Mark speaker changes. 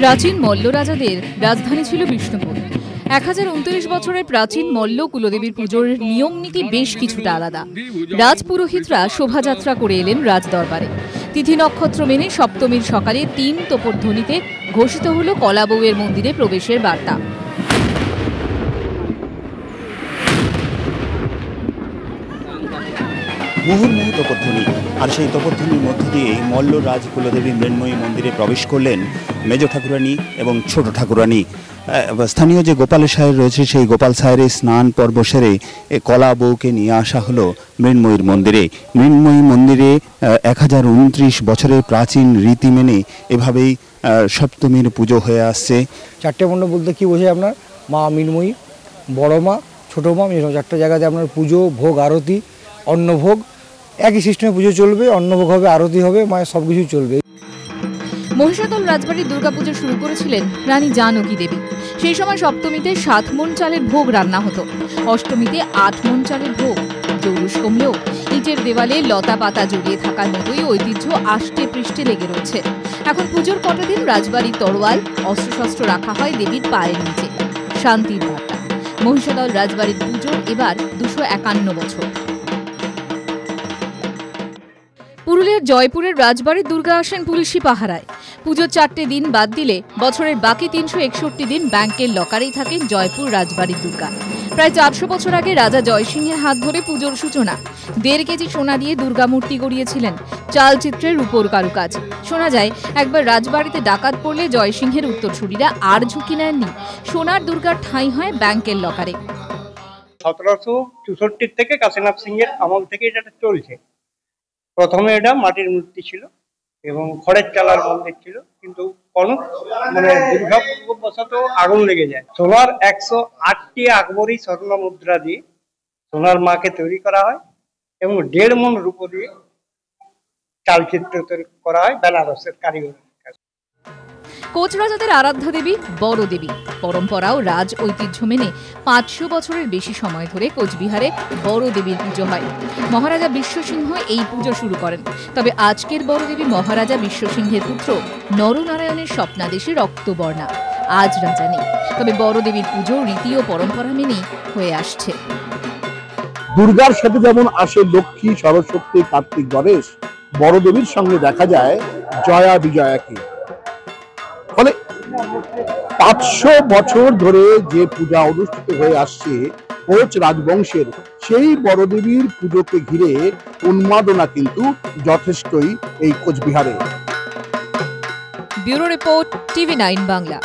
Speaker 1: প্রাচীন মল্ল রাজাদের রাজধানী ছিল বিষ্ণুপুর। 1029 বছরের প্রাচীন মল্ল কুলদেবীর পুজোর নিয়ম নীতি বেশ কিছুটা আলাদা। রাজপুরোহিতরা শোভাযাত্রা করে এলেন রাজদরবারে। তিথি নক্ষত্র মেনে সপ্তমীর সকালে 3 তোপধ্বনিতে ঘোষিত হল কলাবউয়ের মন্দিরে প্রবেশের বার্তা।
Speaker 2: মুহুর্মুহু তোপধ্বনি, আর সেই তোপধ্বনির মধ্য দিয়ে মল্ল রাজ কুলদেবী মৃন্ময়ী মন্দিরে প্রবেশ করলেন মেজ ঠাকুরানী এবং ছোট ঠাকুরানী। স্থানীয় যে গোপাল সাহের রয়েছে সেই গোপাল সাহের স্নান পর্ব সেরে কলা বউকে নিয়ে আসা হলো মৃন্ময়ীর মন্দিরে। মৃন্ময়ী মন্দিরে 1029 বছরের প্রাচীন রীতি মেনে এভাবেই সপ্তমীর পুজো হয়ে আসছে।
Speaker 3: 4টে মণ্ডপ বলতে কি বোঝায় আপনার মা মৃন্ময়ী, বড় মা, ছোটো মা, 4টে জায়গাতে আপনার পুজো, ভোগ, আরতি, অন্নভোগ একই সিস্টেমে পুজো চলবে। অন্নভোগ হবে, আরতি হবে, মায়ের সব কিছুই চলবে।
Speaker 1: মহিষাদল রাজবাড়ির দুর্গাপুজো শুরু করেছিলেন রানী জানকী দেবী। সেই সময় সপ্তমীতে 7 মণ চালের ভোগ রান্না হতো, অষ্টমীতে 8 মণ চালের ভোগ। জৌলুস কমলেও ইটের দেওয়ালে লতা পাতা জড়িয়ে থাকার মতোই ঐতিহ্য আষ্টে পৃষ্ঠে লেগে রয়েছে। এখন পুজোর কটা দিন রাজবাড়ির তরোয়াল, অস্ত্রশস্ত্র রাখা হয় দেবীর পায়ের নিচে। শান্তির বার্তা। মহিষাদল রাজবাড়ির পুজোর এবার 251 বছর। পুরুলিয়ার জয়পুরের রাজবাড়ির দুর্গা আসেন পুলিশি পাহারায়। পুজোর 4টে দিন বাদ দিলে বছরের বাকি 361 দিন ব্যাংকের লকারেই থাকেন জয়পুর রাজবাড়ির দুর্গা। প্রায় 400 বছর আগে রাজা জয়সিংহের হাত ধরে পুজোর সূচনা। 1.5 কেজি সোনা দিয়ে দুর্গা মূর্তি গড়িয়েছিলেন, চালচিত্রের উপর কারুকাজ। শোনা যায় একবার রাজবাড়িতে ডাকাত পড়লে জয়সিংহের উত্তরসূরিরা আর ঝুঁকি নেননি, সোনার দুর্গার ঠাঁই হয় ব্যাংকের লকারে।
Speaker 4: 1764 থেকে কাশীনাথ সিংহের আমল থেকে এটা চলছে। প্রথমে এটা মাটির মূর্তি ছিল এবং খড়ের চালার মন্দির ছিল, কিন্তু দুর্গাপূর্ববশত আগুন লেগে যায়। সোনার 108টি আকবরী স্বর্ণ মুদ্রা দিয়ে সোনার মাকে তৈরি করা হয় এবং 1.5 মণ রূপ দিয়ে চালচিত্র তৈরি করা হয় বেনারসের কারিগর।
Speaker 1: কোচ রাজাদের আরাধ্যা দেবী বড় দেবী। পরম্পরা ও রাজ ঐতিহ্য মেনে 500 বছরের বেশি সময় ধরে কোচবিহারে বড় দেবীর পুজো হয়। মহারাজা বিশ্বসিংহ এই পুজো শুরু করেন। তবে আজকের বড় দেবী মহারাজা বিশ্বসিংহের পুত্র নরনারায়ণের স্বপ্নাদেশে রক্তবর্ণা। আজ রাজা নেই, তবে বড় দেবীর পুজো রীতি ও পরম্পরা মেনেই হয়ে আসছে।
Speaker 5: দুর্গার সাথে যেমন আসে লক্ষ্মী, সরস্বতী, কার্তিক, গণেশ, বড় দেবীর সঙ্গে দেখা যায় জয়া বিজয়াকে। ফলে 500 বছর ধরে যে পূজা অনুষ্ঠিত হয়ে আসছে কোচ রাজবংশের, সেই বড় দেবীর পুজোকে ঘিরে উন্মাদনা কিন্তু যথেষ্টই এই কোচবিহারে।
Speaker 1: Bureau report, TV9 Bangla.